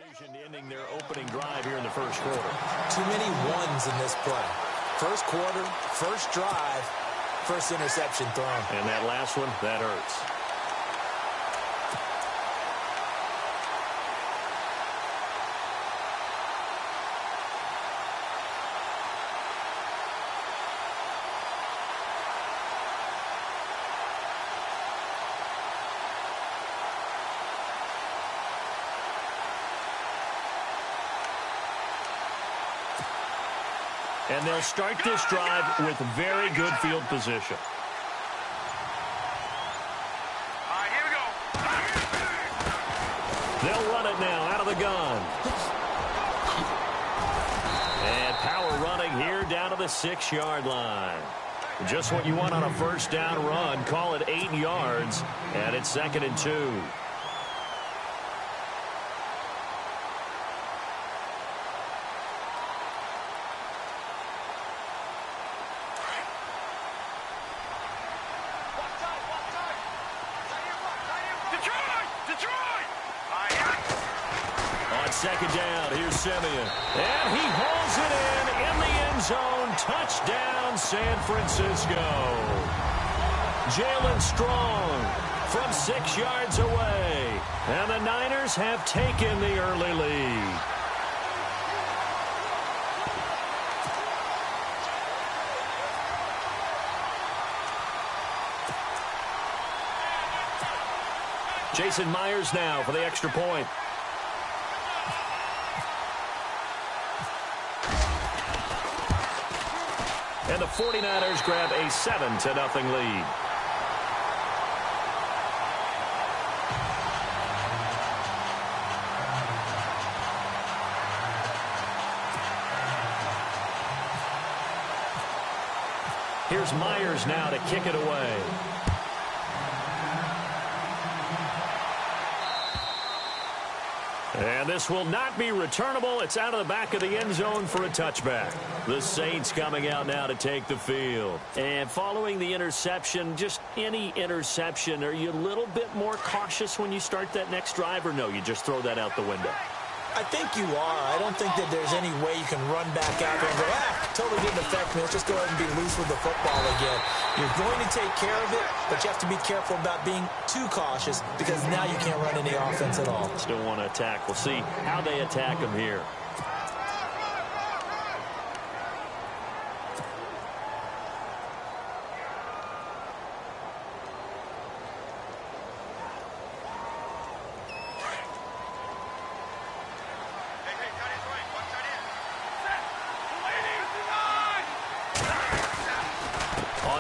division ending their opening drive here in the first quarter. Too many ones in this play. First quarter, first drive, first interception thrown. And that last one, that hurts. And they'll start this drive with very good field position. All right, here we go. They'll run it now out of the gun. And power running here down to the 6-yard line. Just what you want on a first down run. Call it 8 yards, and it's 2nd and 2. Second down, here's Simeon. And he hauls it in the end zone. Touchdown, San Francisco. Jalen Strong from 6 yards away. And the Niners have taken the early lead. Jason Myers now for the extra point. And the 49ers grab a 7-0 lead. Here's Myers now to kick it away. And this will not be returnable. It's out of the back of the end zone for a touchback. The Saints coming out now to take the field. And following the interception, just any interception, are you a little bit more cautious when you start that next drive, or no, you just throw that out the window? I think you are. I don't think that there's any way you can run back out there and go, totally didn't affect me. Let's just go ahead and be loose with the football again. You're going to take care of it, but you have to be careful about being too cautious because now you can't run any offense at all. Still want to attack. We'll see how they attack them here.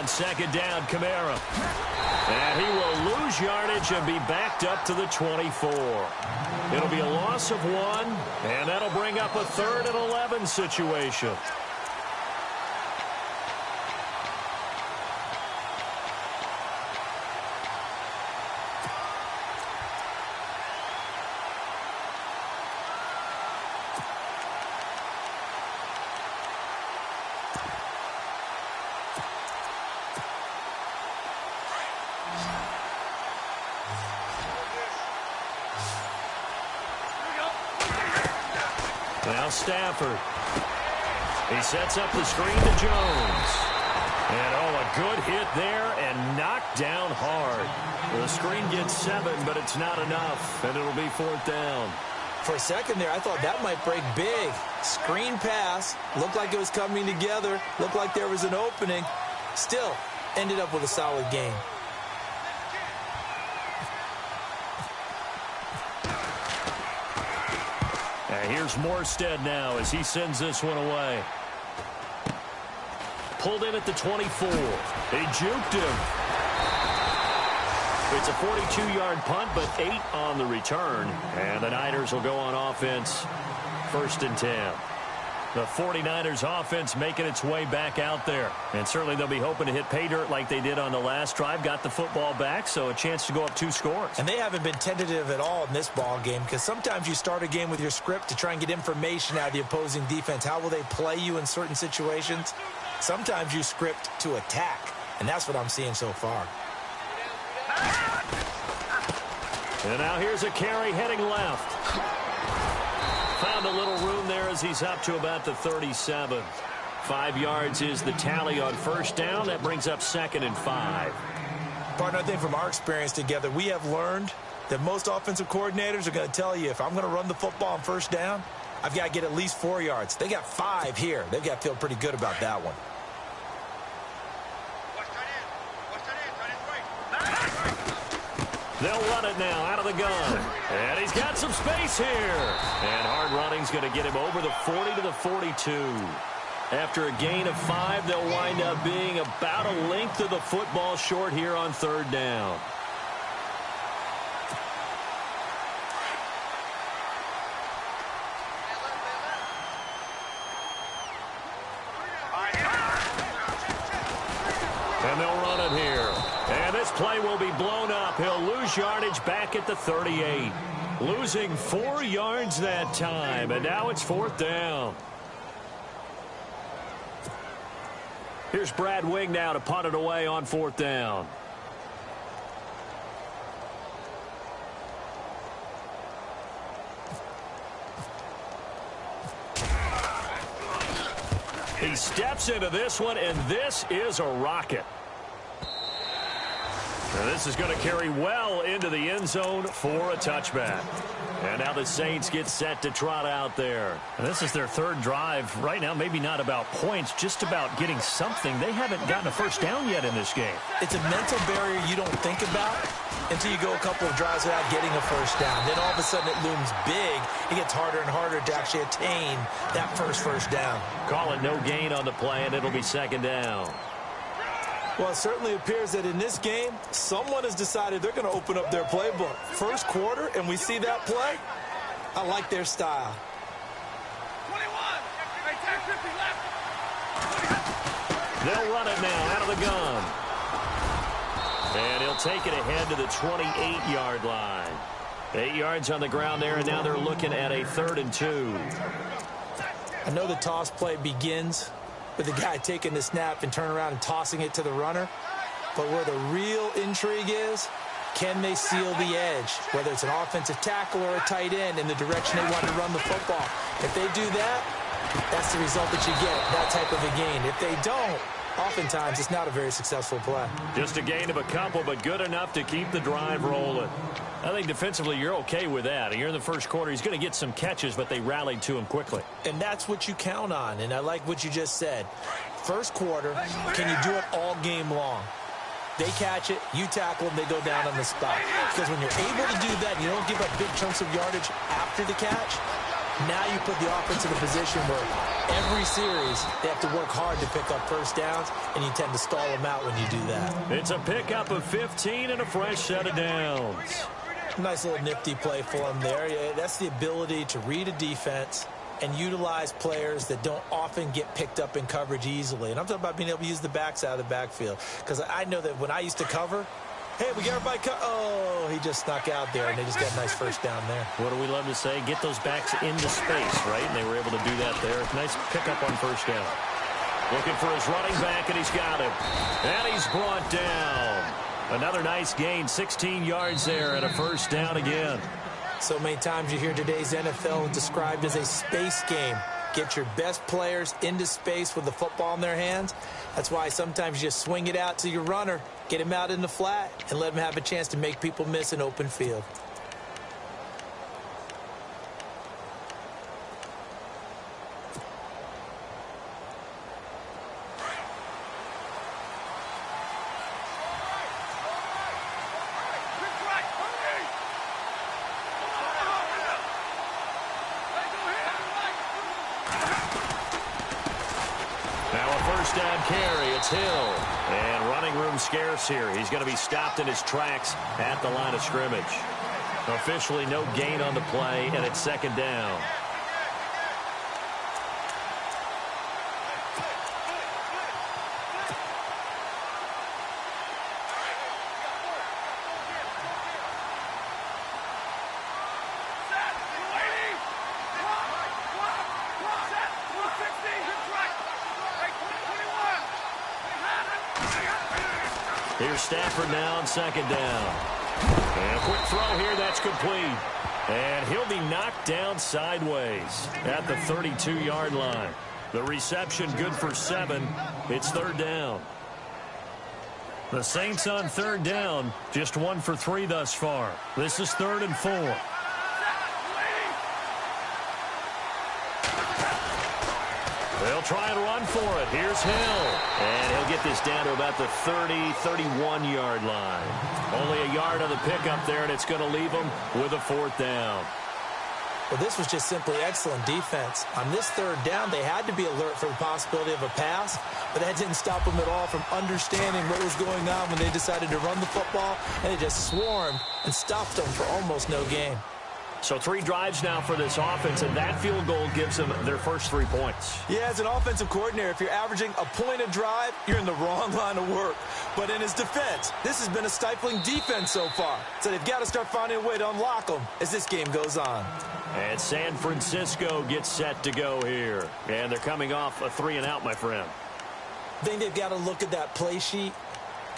Second down, Kamara. And he will lose yardage and be backed up to the 24. It'll be a loss of 1, and that'll bring up a 3rd and 11 situation. Now Stafford. He sets up the screen to Jones. And, a good hit there and knocked down hard. The screen gets 7, but it's not enough, and it'll be 4th down. For a second there, I thought that might break big. Screen pass. Looked like it was coming together. Looked like there was an opening. Still, ended up with a solid game. And here's Morstead now as he sends this one away. Pulled in at the 24. He juked him. It's a 42-yard punt, but 8 on the return. And the Niners will go on offense, 1st and 10. The 49ers offense making its way back out there. And certainly they'll be hoping to hit pay dirt like they did on the last drive. Got the football back, so a chance to go up 2 scores. And they haven't been tentative at all in this ball game because sometimes you start a game with your script to try and get information out of the opposing defense. How will they play you in certain situations? Sometimes you script to attack, and that's what I'm seeing so far. And now here's a carry heading left. Found a little room there as he's up to about the 37. 5 yards is the tally on first down. That brings up 2nd and 5. Partner, I think from our experience together, we have learned that most offensive coordinators are going to tell you, if I'm going to run the football on first down, I've got to get at least 4 yards. They got 5 here. They've got to feel pretty good about that one. They'll run it now out of the gun. And he's got some space here. And hard running's going to get him over the 40 to the 42. After a gain of 5, they'll wind up being about a length of the football short here on 3rd down. And they'll run it here. And this play will be blown up. He'll lose yardage back at the 38. Losing 4 yards that time. And now it's 4th down. Here's Brad Wing now to punt it away on 4th down. He steps into this one, and this is a rocket. And this is going to carry well into the end zone for a touchback. And now the Saints get set to trot out there. And this is their 3rd drive. Right now, maybe not about points, just about getting something. They haven't gotten a first down yet in this game. It's a mental barrier you don't think about until you go a couple of drives without getting a first down. Then all of a sudden it looms big. It gets harder and harder to actually attain that first down. Call it no gain on the play, and it'll be 2nd down. Well, it certainly appears that in this game, someone has decided they're going to open up their playbook. First quarter, and we see that play. I like their style. 21. They'll run it now out of the gun. And he'll take it ahead to the 28-yard line. 8 yards on the ground there, and now they're looking at a 3rd and 2. I know the toss play begins with the guy taking the snap and turning around and tossing it to the runner. But where the real intrigue is, can they seal the edge, whether it's an offensive tackle or a tight end, in the direction they want to run the football? If they do that, that's the result that you get, that type of a gain. If they don't, oftentimes it's not a very successful play. Just a gain of a couple, but good enough to keep the drive rolling. I think defensively you're okay with that. You're in the first quarter. He's going to get some catches, but they rallied to him quickly. And that's what you count on, and I like what you just said. First quarter, can you do it all game long? They catch it, you tackle them, they go down on the spot. Because when you're able to do that and you don't give up big chunks of yardage after the catch, now you put the offense in a position where every series they have to work hard to pick up first downs, and you tend to stall them out when you do that. It's a pickup of 15 and a fresh set of downs. Nice little nifty play for them there. Yeah, that's the ability to read a defense and utilize players that don't often get picked up in coverage easily. And I'm talking about being able to use the backs out of the backfield. Because I know that when I used to cover, hey, we got everybody oh, he just snuck out there, and they just got a nice first down there. What do we love to say? Get those backs into space, right? And they were able to do that there. Nice pickup on first down. Looking for his running back, and he's got him. And he's brought down. Another nice gain, 16 yards there, and a first down again. So many times you hear today's NFL described as a space game. Get your best players into space with the football in their hands. That's why sometimes you just swing it out to your runner, get him out in the flat, and let him have a chance to make people miss an open field. Down carry, it's Hill. And running room scarce here. He's going to be stopped in his tracks at the line of scrimmage. Officially no gain on the play, and it's 2nd down. Here's Stafford now on 2nd down. And a quick throw here, that's complete. And he'll be knocked down sideways at the 32-yard line. The reception good for 7. It's third down. The Saints on third down, just 1 for 3 thus far. This is 3rd and 4. They'll try and run for it. Here's Hill. And he'll get this down to about the 30, 31-yard line. Only a yard on the pickup there, and it's going to leave them with a 4th down. Well, this was just simply excellent defense. On this third down, they had to be alert for the possibility of a pass, but that didn't stop them at all from understanding what was going on when they decided to run the football, and they just swarmed and stopped them for almost no gain. So 3 drives now for this offense, and that field goal gives them their first 3 points. Yeah, as an offensive coordinator, if you're averaging a point a drive, you're in the wrong line of work. But in his defense, this has been a stifling defense so far. So they've got to start finding a way to unlock them as this game goes on. And San Francisco gets set to go here. And they're coming off a 3-and-out, my friend. I think they've got to look at that play sheet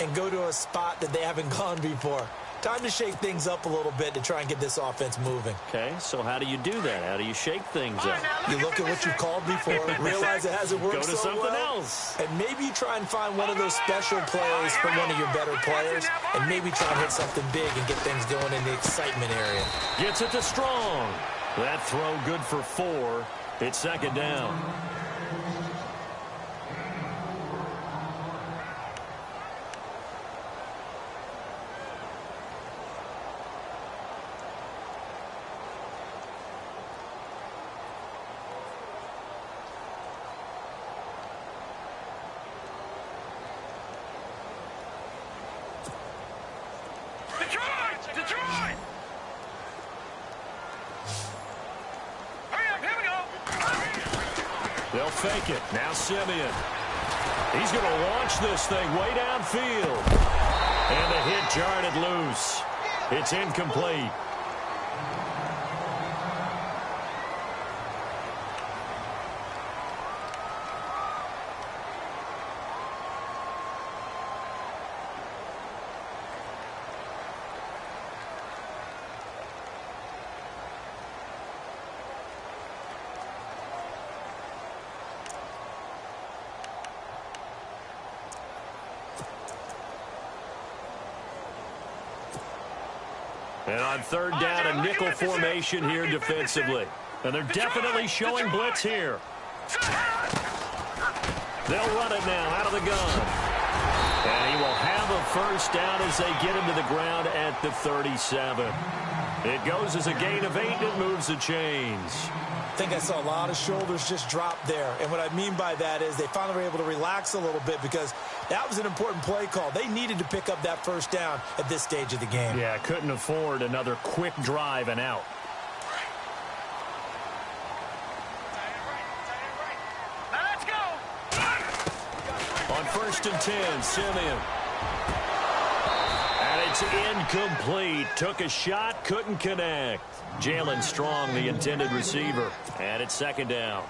and go to a spot that they haven't gone before. Time to shake things up a little bit to try and get this offense moving. Okay, so how do you do that? How do you shake things up? You look at what you've called before, realize it hasn't worked Go to so something well, else. and maybe you try and find one of those special plays from one of your better players, and maybe try and hit something big and get things going in the excitement area. Gets it to Strong. That throw good for 4. It's 2nd down. Detroit! Hurry up, here we go! They'll fake it. Now Simeon. He's going to launch this thing way downfield. And the hit jarred it loose. It's incomplete. And on third down, a nickel formation here defensively. And they're definitely showing blitz here. They'll run it now out of the gun. And he will have a first down as they get him to the ground at the 37. It goes as a gain of 8, and it moves the chains. I think I saw a lot of shoulders just drop there. And what I mean by that is they finally were able to relax a little bit because that was an important play call. They needed to pick up that first down at this stage of the game. Yeah, couldn't afford another quick drive and out. Now let's go! On 1st and 10, Simeon. And it's incomplete. Took a shot, couldn't connect. Jalen Strong, the intended receiver. And it's 2nd down.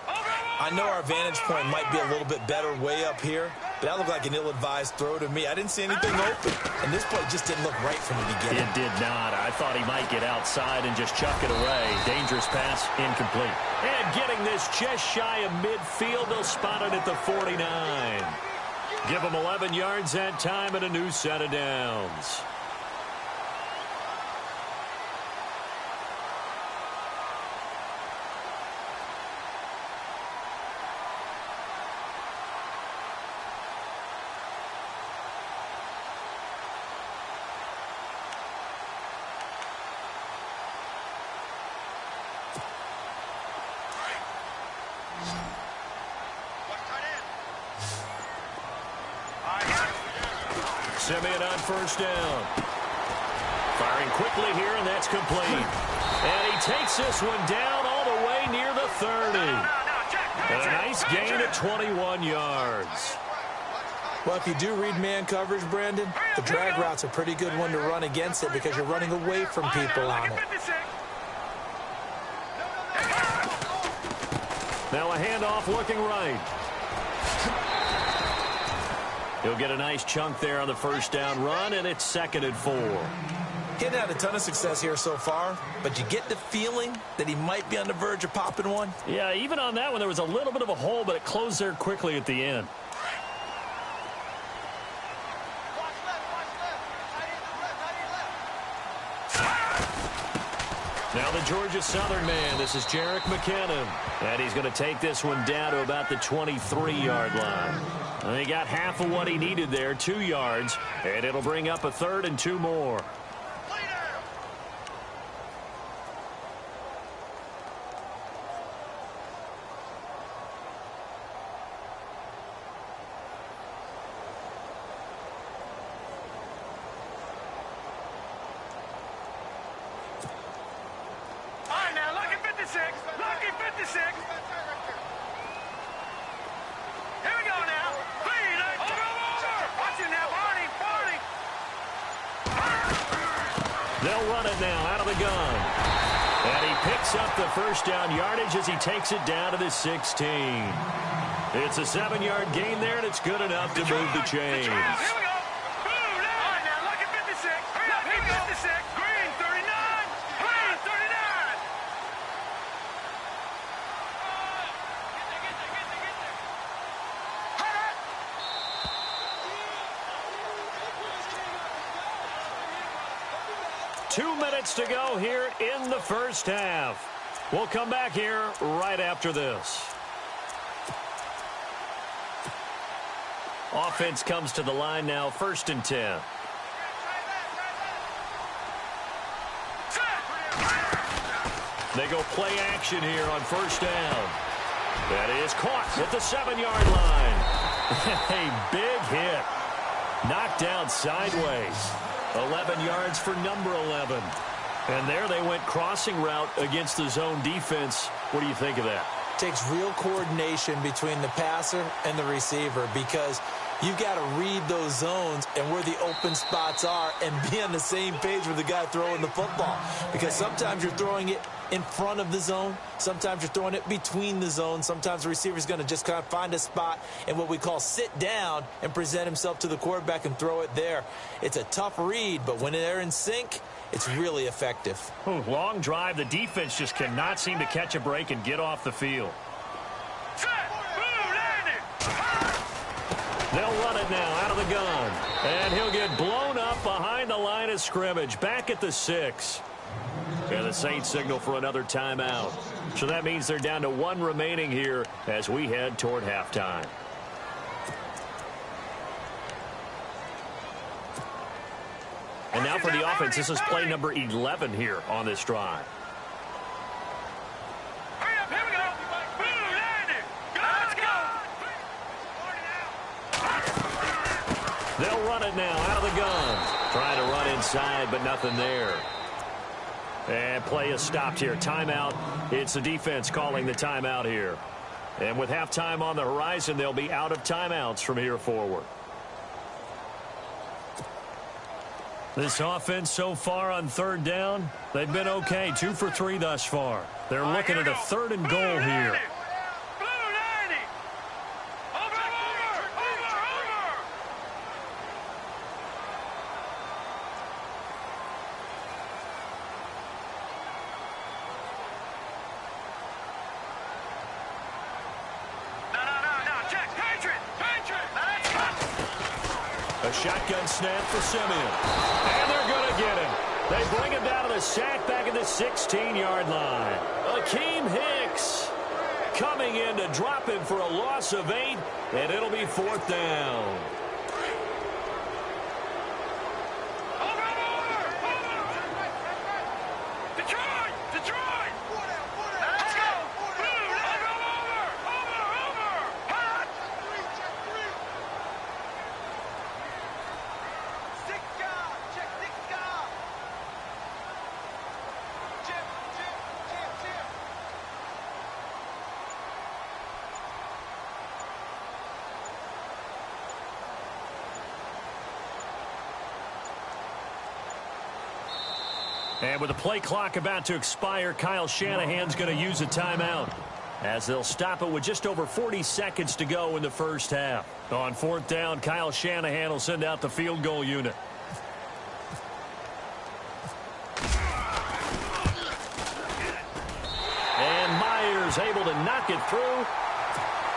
I know our vantage point might be a little bit better way up here, but that looked like an ill-advised throw to me. I didn't see anything open, and this play just didn't look right from the beginning. It did not. I thought he might get outside and just chuck it away. Dangerous pass, incomplete. And getting this just shy of midfield, they'll spot it at the 49. Give them 11 yards that time and a new set of downs. Simeon on 1st down. Firing quickly here, and that's complete. And he takes this one down all the way near the 30. And a nice gain of 21 yards. Well, if you do read man coverage, Brandon, the drag route's a pretty good one to run against it because you're running away from people on it. Now a handoff looking right. He'll get a nice chunk there on the first down run, and it's 2nd and 4. He hasn't had a ton of success here so far, but you get the feeling that he might be on the verge of popping one. Yeah, even on that one, there was a little bit of a hole, but it closed there quickly at the end. Now the Georgia Southern man, this is Jerick McKinnon. And he's going to take this one down to about the 23-yard line. And he got half of what he needed there, 2 yards. And it'll bring up a 3rd and 2 more. They'll run it now out of the gun. And he picks up the first down yardage as he takes it down to the 16. It's a 7-yard gain there, and it's good enough to move the chains. Here we go. Boom, now look at 56. Look at 56. Green, 39. Green, 39. Two minutes to go here in the first half. We'll come back here right after this. Offense comes to the line now, 1st and 10. They go play action here on 1st down. That is caught at the 7-yard line. A big hit. Knocked down sideways. 11 yards for number 11. And there they went crossing route against the zone defense. What do you think of that? Takes real coordination between the passer and the receiver because you've got to read those zones and where the open spots are and be on the same page with the guy throwing the football. Because sometimes you're throwing it in front of the zone. Sometimes you're throwing it between the zones. Sometimes the receiver's going to just kind of find a spot and what we call sit down and present himself to the quarterback and throw it there. It's a tough read, but when they're in sync, it's really effective. Long drive. The defense just cannot seem to catch a break and get off the field. They'll run it now out of the gun. And he'll get blown up behind the line of scrimmage. Back at the 6. And the Saints signal for another timeout. So that means they're down to 1 remaining here as we head toward halftime. And now for the offense, this is play number 11 here on this drive. Hurry up, here we go. Boom, landed. Let's go. They'll run it now out of the gun. Trying to run inside, but nothing there. And play is stopped here. Timeout. It's the defense calling the timeout here. And with halftime on the horizon, they'll be out of timeouts from here forward. This offense so far on 3rd down, they've been okay. 2 for 3 thus far. They're looking at a 3rd and goal here. A shotgun snap for Simeon. And they're going to get him. They bring him down to the sack back at the 16-yard line. Akeem Hicks coming in to drop him for a loss of 8, and it'll be 4th down. And with the play clock about to expire, Kyle Shanahan's going to use a timeout as they'll stop it with just over 40 seconds to go in the first half. On 4th down, Kyle Shanahan will send out the field goal unit. was able to knock it through.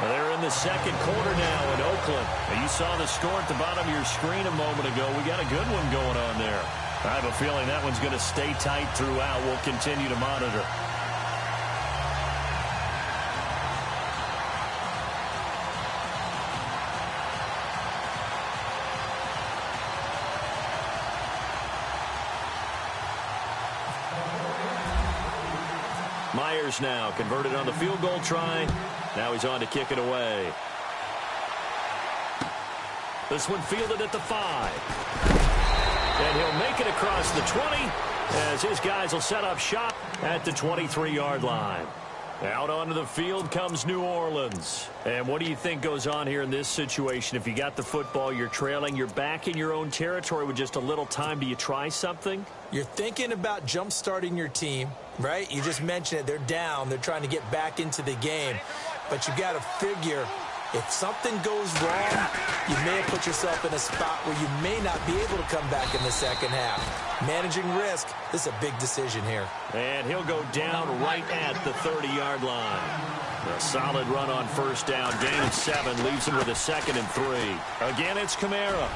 They're in the second quarter now in Oakland. You saw the score at the bottom of your screen a moment ago. We got a good one going on there. I have a feeling that one's going to stay tight throughout. We'll continue to monitor. Myers now converted on the field goal try. Now he's on to kick it away. This one fielded at the 5. And he'll make it across the 20 as his guys will set up shop at the 23-yard line. Out onto the field comes New Orleans. And what do you think goes on here in this situation? If you got the football, you're trailing, you're back in your own territory with just a little time. Do you try something? You're thinking about jump-starting your team, right? You just mentioned it. They're down. They're trying to get back into the game. But you got to figure if something goes wrong, you may have put yourself in a spot where you may not be able to come back in the second half. Managing risk, this is a big decision here. And he'll go down right at the 30-yard line. A solid run on first down. Gain of 7 leaves him with a 2nd and 3. Again, it's Kamara.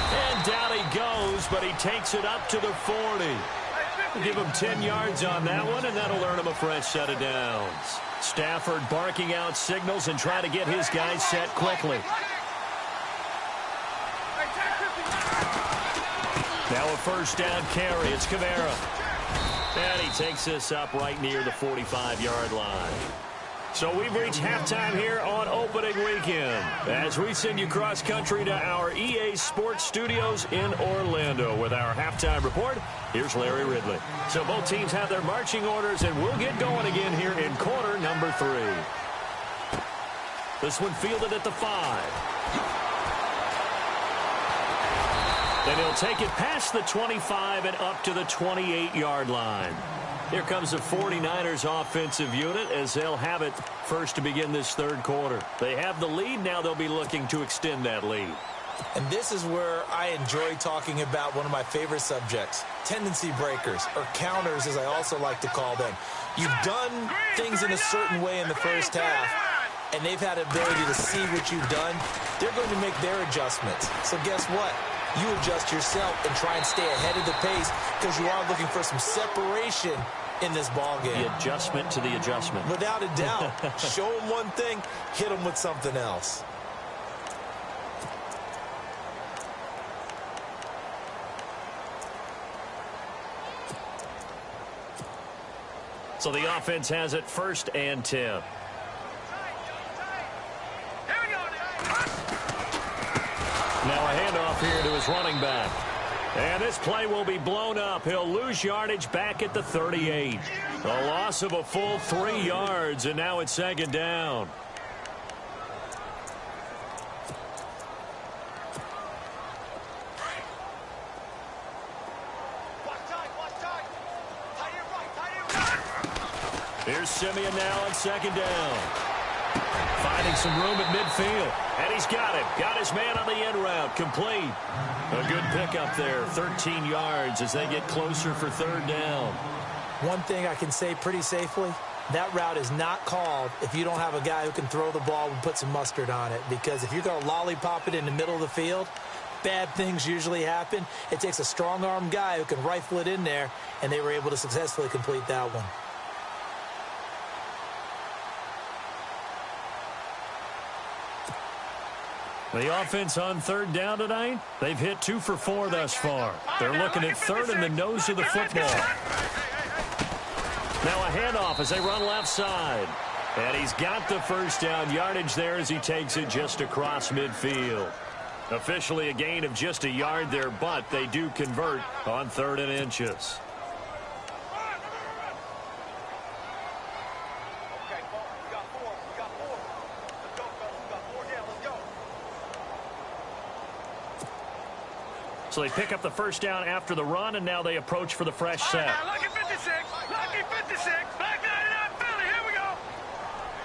And down he goes, but he takes it up to the 40. We'll give him 10 yards on that one, and that'll earn him a fresh set of downs. Stafford barking out signals and trying to get his guys set quickly. Now a first down carry. It's Kamara. And he takes this up right near the 45-yard line. So we've reached halftime here on opening weekend as we send you cross-country to our EA Sports Studios in Orlando with our halftime report. Here's Larry Ridley. So both teams have their marching orders, and we'll get going again here in quarter number 3. This one fielded at the 5. Then he'll take it past the 25 and up to the 28-yard line. Here comes the 49ers offensive unit as they'll have it first to begin this third quarter. They have the lead. Now they'll be looking to extend that lead. And this is where I enjoy talking about one of my favorite subjects, tendency breakers, or counters as I also like to call them. You've done things in a certain way in the first half, and they've had the ability to see what you've done. They're going to make their adjustments. So guess what? You adjust yourself and try and stay ahead of the pace because you are looking for some separation in this ball game. The adjustment to the adjustment. Without a doubt. Show them one thing, hit them with something else. So the offense has it 1st and 10. Now a handoff here to his running back. And this play will be blown up. He'll lose yardage back at the 38. A loss of a full 3 yards, and now it's 2nd down. Here's Simeon now on 2nd down. Finding some room at midfield. And he's got it. Got his man on the end route. Complete. A good pickup there. 13 yards as they get closer for 3rd down. One thing I can say pretty safely, that route is not called if you don't have a guy who can throw the ball and put some mustard on it. Because if you're going to lollipop it in the middle of the field, bad things usually happen. It takes a strong-arm guy who can rifle it in there, and they were able to successfully complete that one. The offense on 3rd down tonight, they've hit 2 for 4 thus far. They're looking at 3rd and the nose of the football. Now a handoff as they run left side. And he's got the first down yardage there as he takes it just across midfield. Officially a gain of just a yard there, but they do convert on 3rd and inches. So they pick up the first down after the run, and now they approach for the fresh set. Lucky 56, lucky 56, back 99, Philly, here we go.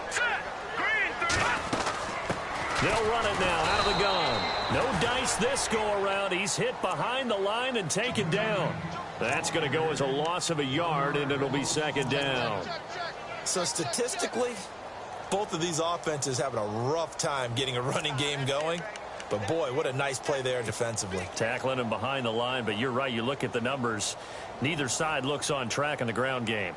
Set, green, 30. They'll run it now out of the gun. No dice this go-around. He's hit behind the line and taken down. That's going to go as a loss of a yard, and it'll be 2nd down. So statistically, both of these offenses having a rough time getting a running game going. But, boy, what a nice play there defensively. Tackling him behind the line, but you're right. You look at the numbers. Neither side looks on track in the ground game.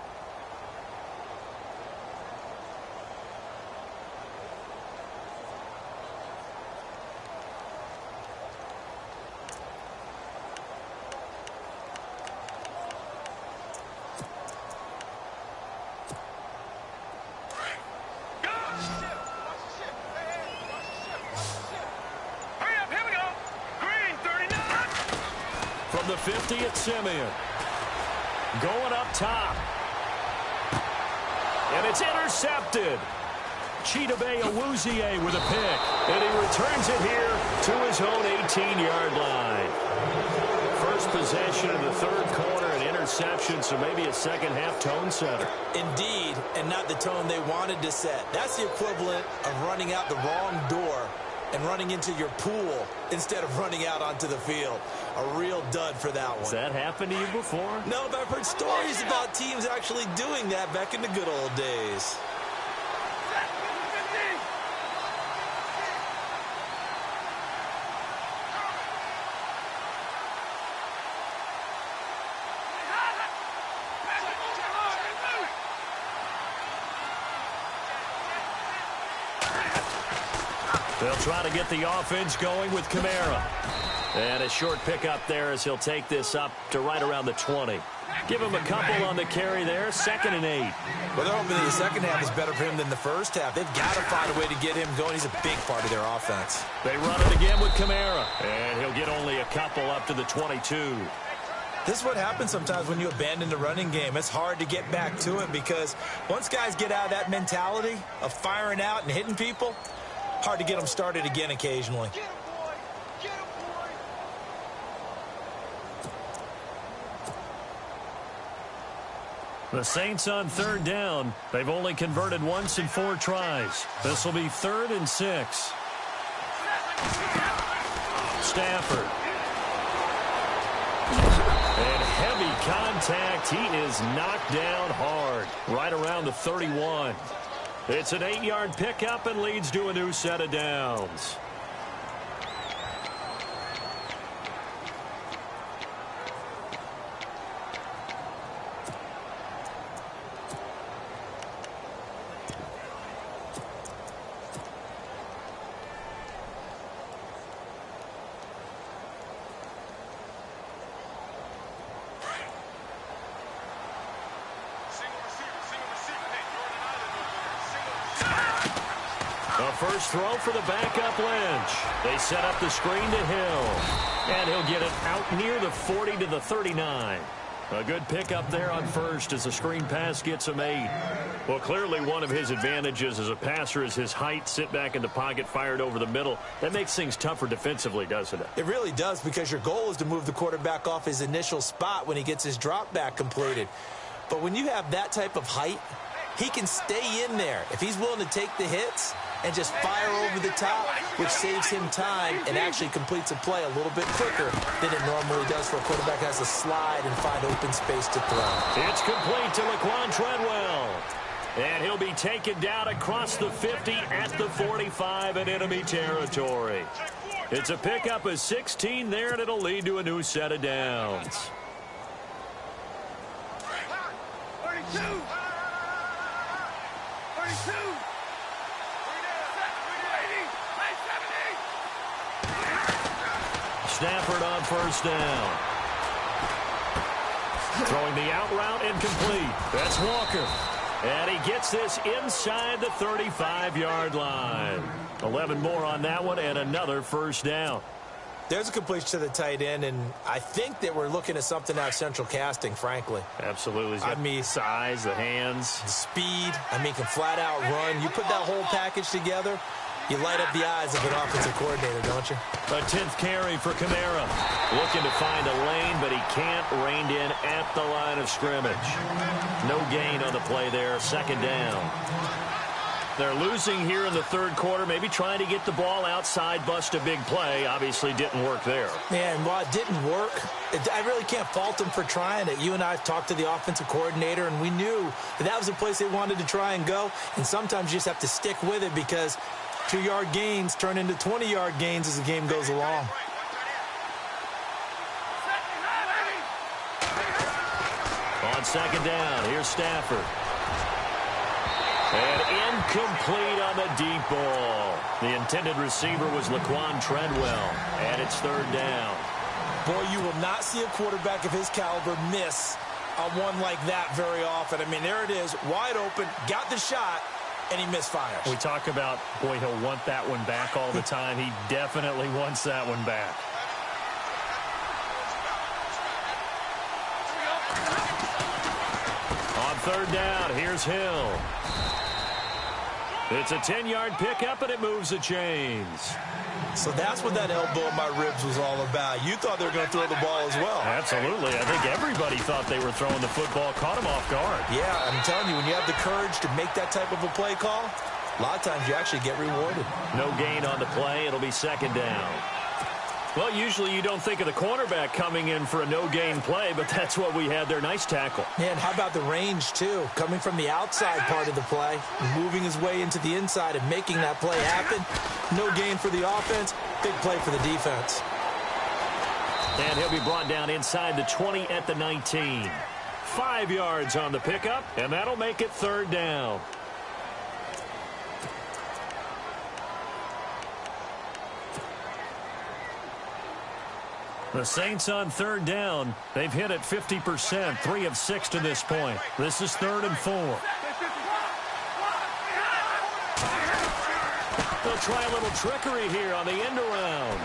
From the 50 at Simeon. Going up top. And it's intercepted. Chidobe Awuzie with a pick. And he returns it here to his own 18-yard line. First possession of the third quarter, an interception, so maybe a second-half tone setter. Indeed, and not the tone they wanted to set. That's the equivalent of running out the wrong door and running into your pool instead of running out onto the field. A real dud for that one. Has that happened to you before? No, but I've heard stories about teams actually doing that back in the good old days. They'll try to get the offense going with Kamara. And a short pickup there as he'll take this up to right around the 20. Give him a couple on the carry there. 2nd and 8. Well, they're hoping the second half is better for him than the first half. They've got to find a way to get him going. He's a big part of their offense. They run it again with Kamara. And he'll get only a couple up to the 22. This is what happens sometimes when you abandon the running game. It's hard to get back to it because once guys get out of that mentality of firing out and hitting people, hard to get them started again occasionally. The Saints on 3rd down. They've only converted once in 4 tries. This will be 3rd and 6. Stafford. And heavy contact. He is knocked down hard. Right around the 31. It's an 8-yard pickup and leads to a new set of downs. First throw for the backup Lynch. They set up the screen to Hill. And he'll get it out near the 40 to the 39. A good pickup there on first as the screen pass gets him 8. Well, clearly one of his advantages as a passer is his height. Sit back in the pocket, fired over the middle. That makes things tougher defensively, doesn't it? It really does, because your goal is to move the quarterback off his initial spot when he gets his drop back completed. But when you have that type of height, he can stay in there if he's willing to take the hits and just fire over the top, which saves him time and actually completes a play a little bit quicker than it normally does for a quarterback who has to slide and find open space to throw. It's complete to Laquan Treadwell. And he'll be taken down across the 50 at the 45 in enemy territory. It's a pickup of 16 there, and it'll lead to a new set of downs. 32. 32. Stafford on first down. Throwing the out route incomplete. That's Walker. And he gets this inside the 35-yard line. 11 more on that one and another first down. There's a completion to the tight end, and I think that we're looking at something out of central casting, frankly. Absolutely. I mean, size, the hands. the speed. I mean, can flat out run. You put that whole package together, you light up the eyes of an offensive coordinator, don't you? A 10th carry for Kamara. Looking to find a lane, but he can't. Reined in at the line of scrimmage. No gain on the play there. 2nd down. They're losing here in the third quarter, maybe trying to get the ball outside, bust a big play. Obviously didn't work there. Yeah, and while it didn't work, I really can't fault them for trying it. You and I talked to the offensive coordinator, and we knew that was the place they wanted to try and go. And sometimes you just have to stick with it because 2-yard gains turn into 20-yard gains as the game goes along. On second down, here's Stafford. And incomplete on the deep ball. The intended receiver was Laquan Treadwell, and it's third down. Boy, you will not see a quarterback of his caliber miss a one like that very often. I mean, there it is, wide open, got the shot, and he misfires. We talk about, boy, he'll want that one back all the time. He definitely wants that one back. On third down, here's Hill. It's a 10-yard pickup, and it moves the chains. So that's what that elbow in my ribs was all about. You thought they were going to throw the ball as well. Absolutely. I think everybody thought they were throwing the football, caught him off guard. Yeah, I'm telling you, when you have the courage to make that type of a play call, a lot of times you actually get rewarded. No gain on the play. It'll be second down. Well, usually you don't think of the cornerback coming in for a no-gain play, but that's what we had there. Nice tackle. Yeah, and how about the range, too? Coming from the outside part of the play, moving his way into the inside and making that play happen. No gain for the offense, big play for the defense. And he'll be brought down inside the 20 at the 19. 5 yards on the pickup, and that'll make it third down. The Saints on third down. They've hit it 50%, 3 of 6 to this point. This is 3rd and 4. They'll try a little trickery here on the end around.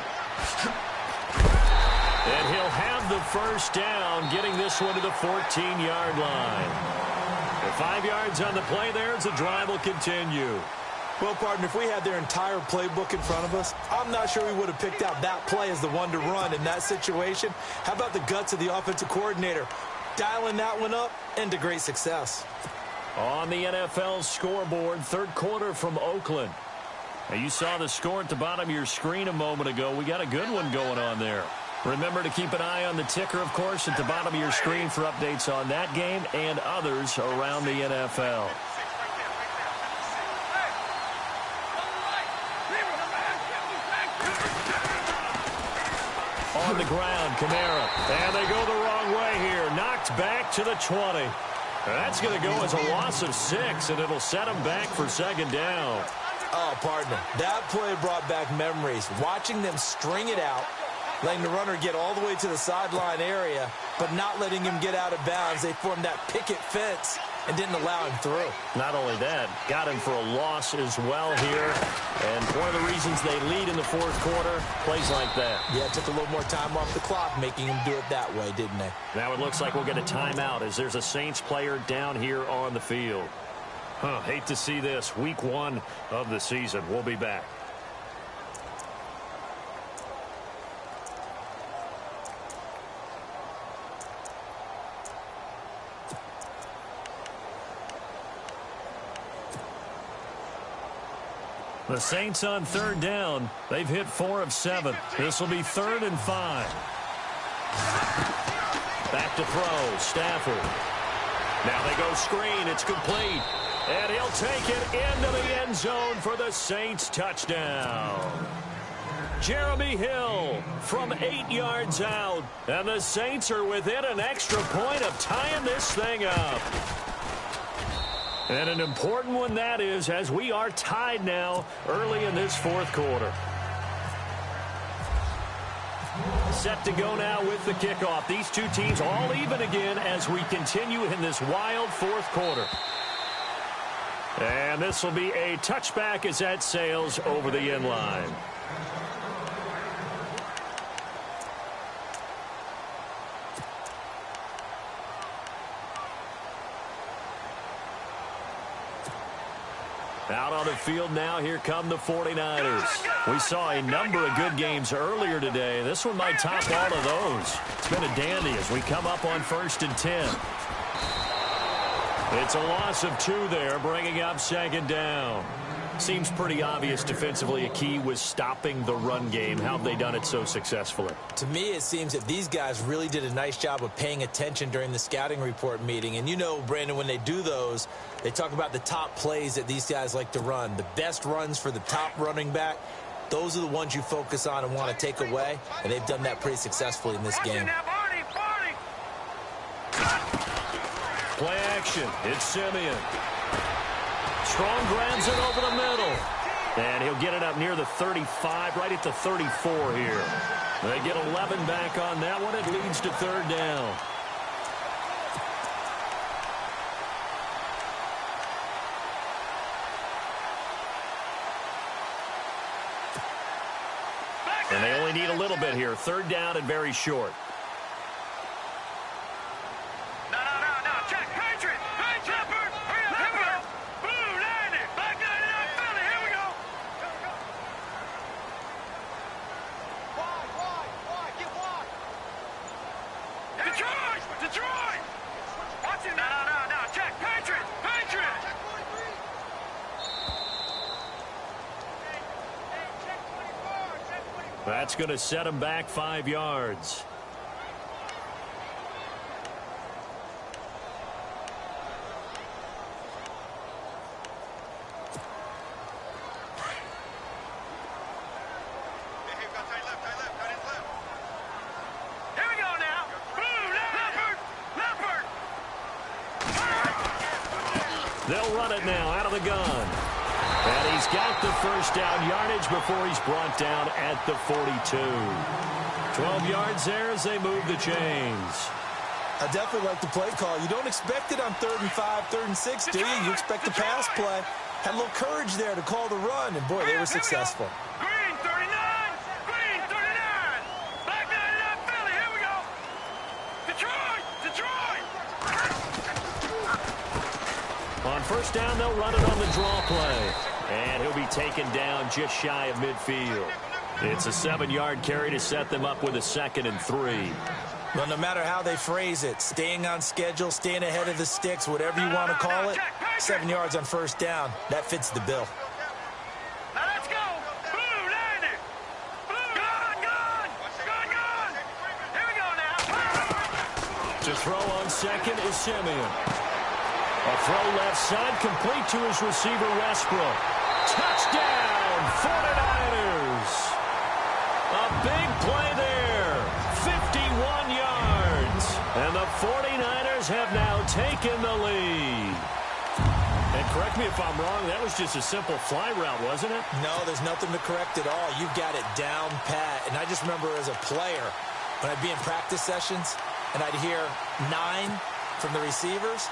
And he'll have the first down, getting this one to the 14-yard line. With 5 yards on the play there, as the drive will continue. Well, partner, if we had their entire playbook in front of us, I'm not sure we would have picked out that play as the one to run in that situation. How about the guts of the offensive coordinator? Dialing that one up into great success. On the NFL scoreboard, third quarter from Oakland. Now, you saw the score at the bottom of your screen a moment ago. We got a good one going on there. Remember to keep an eye on the ticker, of course, at the bottom of your screen for updates on that game and others around the NFL. On the ground, Kamara. And they go the wrong way here. Knocked back to the 20. That's going to go as a loss of 6, and it'll set them back for second down. Oh, partner, that play brought back memories. Watching them string it out, letting the runner get all the way to the sideline area, but not letting him get out of bounds. They formed that picket fence and didn't allow him through. Not only that, got him for a loss as well here. And one of the reasons they lead in the fourth quarter, plays like that. Yeah, it took a little more time off the clock, making him do it that way, didn't they? Now it looks like we'll get a timeout as there's a Saints player down here on the field. Hate to see this. Week 1 of the season. We'll be back. The Saints on third down. They've hit 4 of 7. This will be 3rd and 5. Back to throw. Stafford. Now they go screen. It's complete. And he'll take it into the end zone for the Saints touchdown. Jeremy Hill from 8 yards out. And the Saints are within an extra point of tying this thing up. And an important one that is, as we are tied now early in this fourth quarter. Set to go now with the kickoff. These two teams all even again as we continue in this wild fourth quarter. And this will be a touchback as that sails over the end line. Out on the field now, here come the 49ers. We saw a number of good games earlier today. This one might top all of those. It's been a dandy as we come up on 1st and 10. It's a loss of 2 there, bringing up 2nd down. Seems pretty obvious defensively a key was stopping the run game. How have they done it so successfully? To me, it seems that these guys really did a nice job of paying attention during the scouting report meeting. And you know, Brandon, when they do those, they talk about the top plays that these guys like to run. The best runs for the top running back, those are the ones you focus on and want to take away. And they've done that pretty successfully in this game. Play action. It's Simeon. Strong grabs it over the middle. And he'll get it up near the 35, right at the 34 here. They get 11 back on that one. It leads to 3rd down. And they only need a little bit here. 3rd down and very short. That's going to set him back 5 yards. Here we go now. Leopard. They'll run it now out of the gun. And he's got the 1st down yardage before he's brought down at the 42. 12 yards there as they move the chains. I definitely like the play call. You don't expect it on 3rd and 5, 3rd and 6, do you? You expect the pass play. Had a little courage there to call the run, and boy, they were successful. Green 39. Green 39. Black 99 Philly. Here we go. Detroit. On 1st down, they'll run it on the draw play. And he'll be taken down just shy of midfield. It's a 7-yard carry to set them up with a 2nd and 3. Well, no matter how they phrase it, staying on schedule, staying ahead of the sticks, whatever you want to call it, 7 yards on 1st down, that fits the bill. Now let's go. Blue, land it. Blue. Gun. Here we go now. To throw on 2nd is Simeon. A throw left side, complete to his receiver, Westbrook. Touchdown, 49ers. A big play there, 51 yards. And the 49ers have now taken the lead. And correct me if I'm wrong, that was just a simple fly route, wasn't it? No, there's nothing to correct at all. You've got it down pat. And I just remember as a player, when I'd be in practice sessions, and I'd hear 9 from the receivers,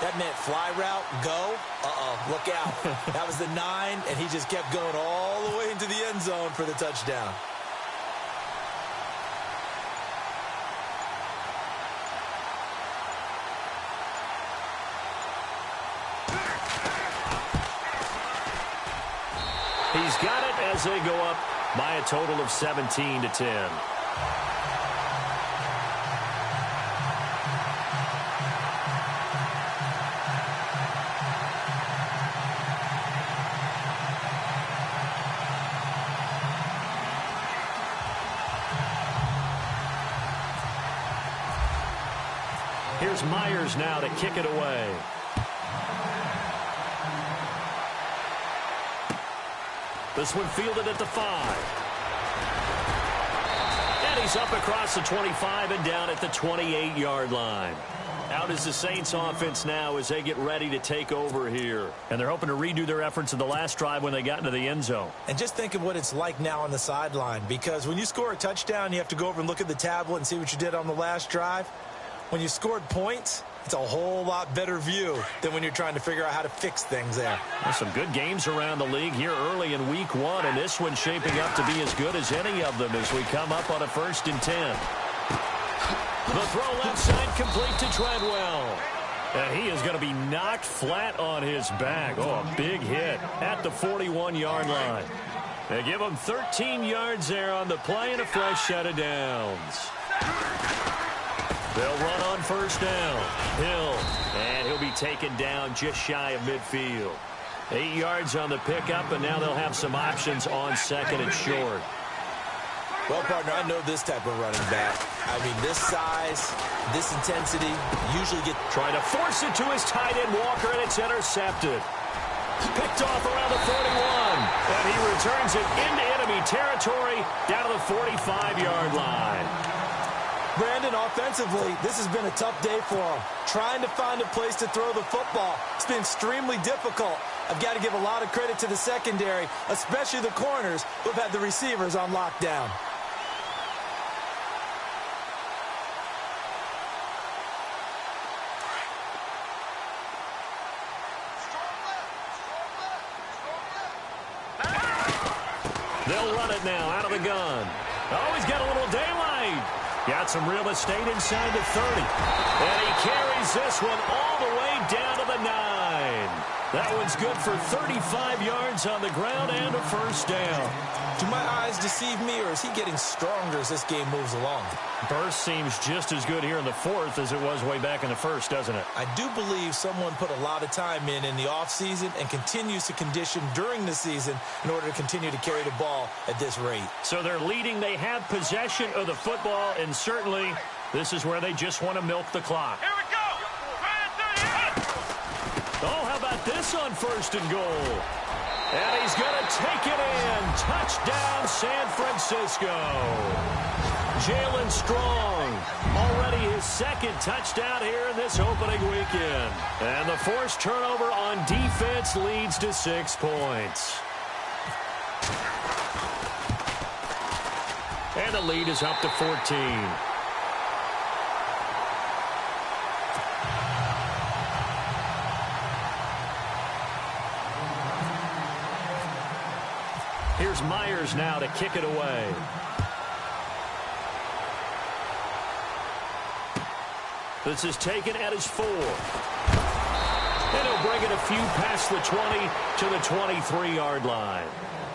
that meant fly route, go, look out. That was the 9, and he just kept going all the way into the end zone for the touchdown. He's got it as they go up by a total of 17-10. Here's Myers now to kick it away. This one fielded at the 5. And he's up across the 25 and down at the 28-yard line. Out is the Saints offense now as they get ready to take over here. And they're hoping to redo their efforts in the last drive when they got into the end zone. And just think of what it's like now on the sideline, because when you score a touchdown, you have to go over and look at the tablet and see what you did on the last drive. When you scored points, it's a whole lot better view than when you're trying to figure out how to fix things there. There's some good games around the league here early in week 1, and this one's shaping up to be as good as any of them as we come up on a 1st and 10. The throw left side complete to Treadwell. And he is going to be knocked flat on his back. Oh, a big hit at the 41-yard line. They give him 13 yards there on the play and a fresh set of downs. They'll run on 1st down. Hill, and he'll be taken down just shy of midfield. 8 yards on the pickup, and now they'll have some options on second and short. Well, partner, I know this type of running back. I mean, this size, this intensity, usually get... Trying to force it to his tight end, Walker, and it's intercepted. Picked off around the 41, and he returns it into enemy territory down to the 45-yard line. Brandon, offensively, this has been a tough day for him. Trying to find a place to throw the football. It's been extremely difficult. I've got to give a lot of credit to the secondary, especially the corners who have had the receivers on lockdown. They'll run it now out of the gun. Oh, he's got a little daylight. Got some real estate inside the 30. And he carries this one all the way down to the 9. That one's good for 35 yards on the ground and a first down. Do my eyes deceive me, or is he getting stronger as this game moves along? Burst seems just as good here in the fourth as it was way back in the first, doesn't it? I do believe someone put a lot of time in the offseason and continues to condition during the season in order to continue to carry the ball at this rate. So they're leading. They have possession of the football, and certainly this is where they just want to milk the clock. Here we go. Oh, how about this on first and goal? And he's going to take it in. Touchdown, San Francisco. Jalen Strong, already his second touchdown here in this opening weekend. And the forced turnover on defense leads to 6 points. And the lead is up to 14. Here's Myers now to kick it away. This is taken at his 4. And he'll bring it a few past the 20 to the 23-yard line.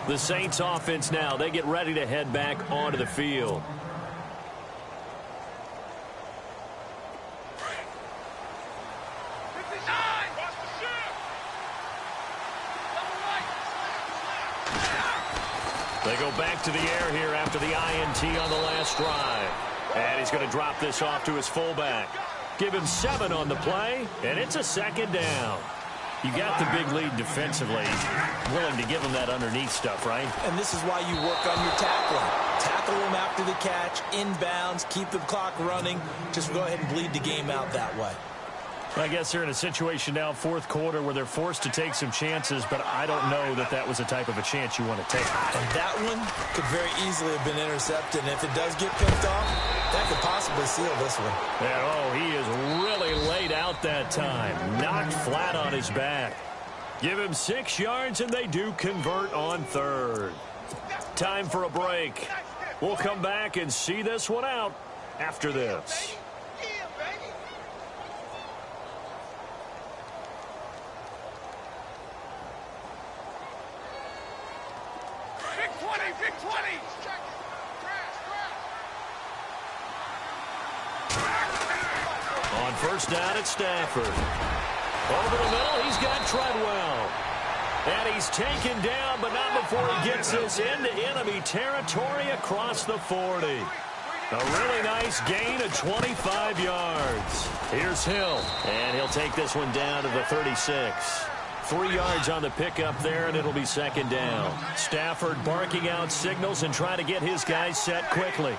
The Saints offense now, they get ready to head back onto the field. They go back to the air here after the INT on the last drive. And he's going to drop this off to his fullback. Give him 7 on the play, and it's a second down. You got the big lead defensively. Willing to give him that underneath stuff, right? And this is why you work on your tackling. Tackle him after the catch, inbounds, keep the clock running. Just go ahead and bleed the game out that way. I guess they're in a situation now, fourth quarter, where they're forced to take some chances, but I don't know that that was the type of a chance you want to take. And that one could very easily have been intercepted, and if it does get picked off, that could possibly seal this one. And, oh, he is really laid out that time. Knocked flat on his back. Give him 6 yards, and they do convert on third. Time for a break. We'll come back and see this one out after this. On first down at Stafford. Over the middle, he's got Treadwell. And he's taken down, but not before he gets this into enemy territory across the 40. A really nice gain of 25 yards. Here's Hill, and he'll take this one down to the 36. 3 yards on the pickup there, and it'll be second down. Stafford barking out signals and trying to get his guys set quickly.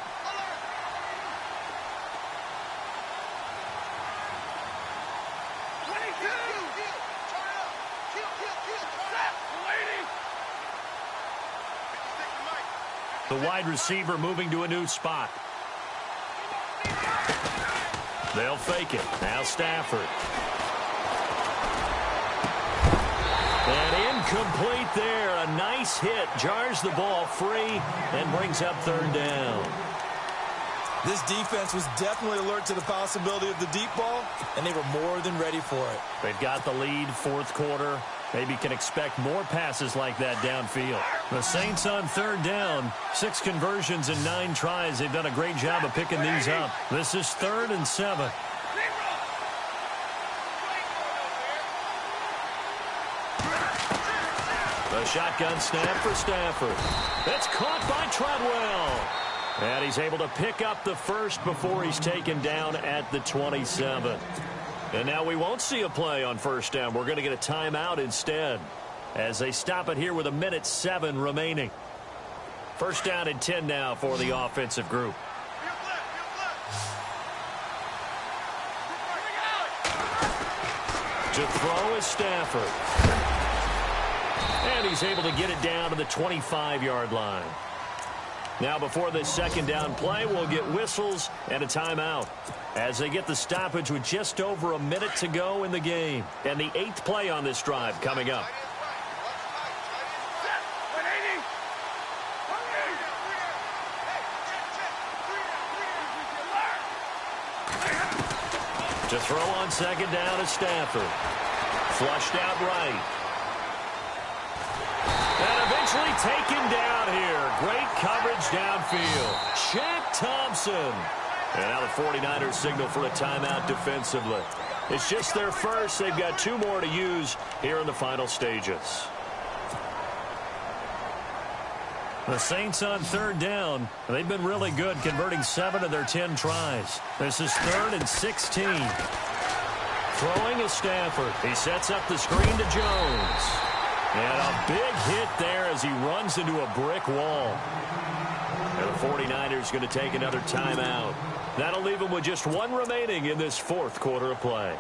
The wide receiver moving to a new spot. They'll fake it. Now Stafford. And incomplete there. A nice hit. Jars the ball free and brings up third down. This defense was definitely alert to the possibility of the deep ball, and they were more than ready for it. They've got the lead, fourth quarter. Maybe can expect more passes like that downfield. The Saints on third down. 6 conversions and 9 tries. They've done a great job of picking these up. This is 3rd and 7. The shotgun snap for Stafford. That's caught by Treadwell. And he's able to pick up the first before he's taken down at the 27. And now we won't see a play on first down. We're going to get a timeout instead as they stop it here with 1:07 remaining. First down and 10 now for the offensive group. To throw is Stafford. And he's able to get it down to the 25-yard line. Now before this second down play, we'll get whistles and a timeout as they get the stoppage with just over a minute to go in the game. And the 8th play on this drive coming up. To throw on second down is Stafford. Flushed out right. And eventually taken down here. Great coverage downfield. Shaq Thompson. And now the 49ers signal for a timeout defensively. It's just their first. They've got 2 more to use here in the final stages. The Saints on third down. They've been really good, converting 7 of their 10 tries. This is 3rd and 16. Throwing is Stafford. He sets up the screen to Jones. And a big hit there as he runs into a brick wall. And the 49ers going to take another timeout. That'll leave them with just 1 remaining in this 4th quarter of play.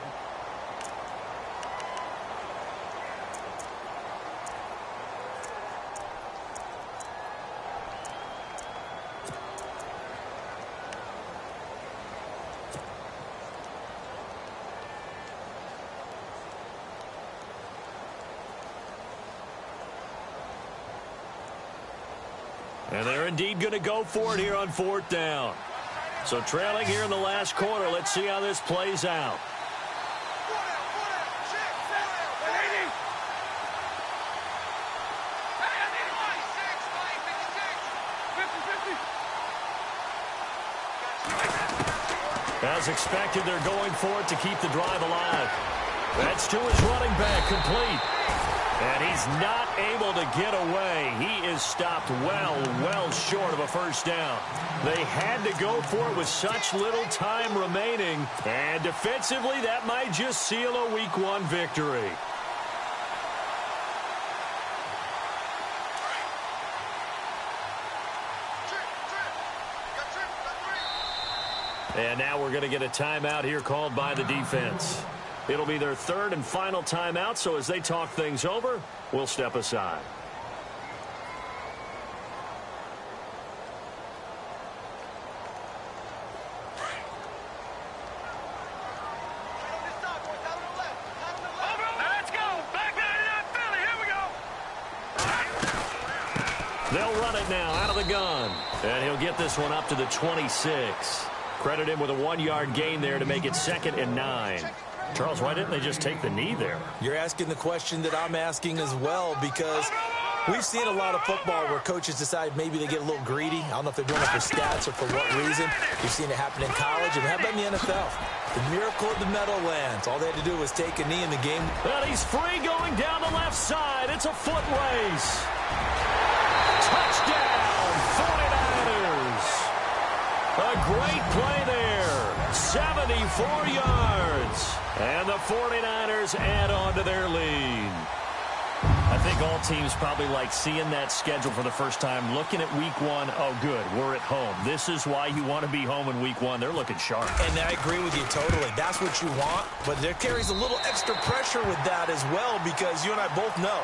And they're indeed going to go for it here on 4th down. So trailing here in the last quarter. Let's see how this plays out. As expected, they're going for it to keep the drive alive. That's to his running back, complete. And he's not able to get away. He is stopped well short of a first down. They had to go for it with such little time remaining. And defensively, that might just seal a Week 1 victory. And now we're going to get a timeout here called by the defense. It'll be their 3rd and final timeout, so as they talk things over, we'll step aside. Let's go. Back 99 Philly. Here we go. They'll run it now out of the gun. And he'll get this one up to the 26. Credit him with a 1-yard gain there to make it 2nd and 9. Charles, why didn't they just take the knee there? You're asking the question that I'm asking as well, because we've seen a lot of football where coaches decide maybe they get a little greedy. I don't know if they're doing it for stats or for what reason. We've seen it happen in college, and how about in the NFL? The miracle of the Meadowlands. All they had to do was take a knee in the game. And he's free going down the left side. It's a foot race. Touchdown, 49ers. A great play there. 74 yards. And the 49ers add on to their lead. I think all teams probably like seeing that schedule for the first time, looking at Week 1. Oh, good, we're at home. This is why you want to be home in Week 1. They're looking sharp. And I agree with you totally. That's what you want, but there carries a little extra pressure with that as well, because you and I both know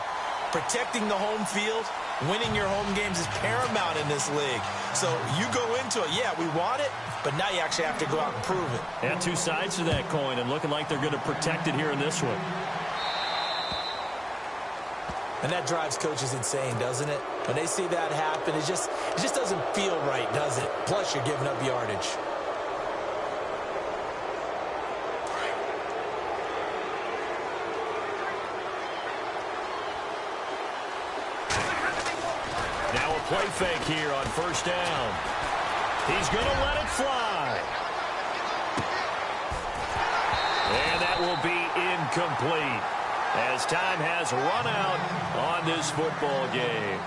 protecting the home field, winning your home games is paramount in this league. So you go into it, yeah, we want it, but now you actually have to go out and prove it. And 2 sides to that coin, and looking like they're going to protect it here in this one. And that drives coaches insane, doesn't it? When they see that happen, it just doesn't feel right, does it? Plus, you're giving up yardage. Now a play fake here on first down. He's going to let it fly. And that will be incomplete. as time has run out on this football game.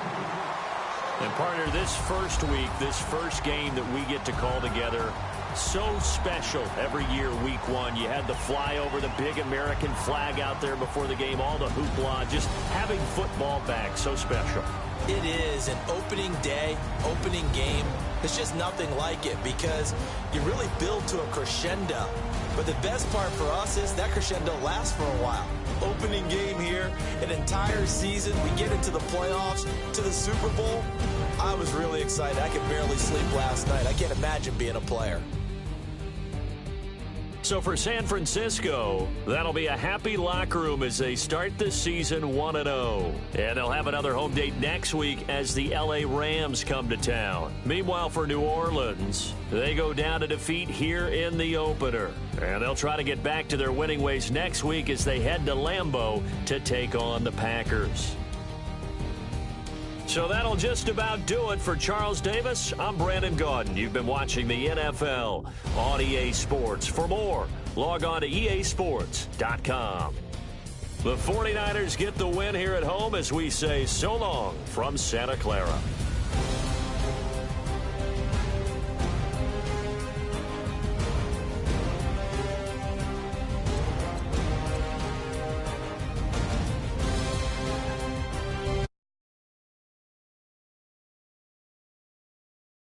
And partner, this first week, this first game that we get to call together, so special every year, week one. You had the flyover, the big American flag out there before the game, all the hoopla, just having football back, so special. It is an opening day, opening game. There's just nothing like it because you really build to a crescendo. But the best part for us is that crescendo lasts for a while. Opening game here, an entire season, we get into the playoffs, to the Super Bowl. I was really excited. I could barely sleep last night. I can't imagine being a player. So for San Francisco, that'll be a happy locker room as they start this season 1-0. And they'll have another home date next week as the LA Rams come to town. Meanwhile, for New Orleans, they go down to defeat here in the opener. And they'll try to get back to their winning ways next week as they head to Lambeau to take on the Packers. So that'll just about do it for Charles Davis. I'm Brandon Gaudin. You've been watching the NFL on EA Sports. For more, log on to easports.com. The 49ers get the win here at home as we say so long from Santa Clara.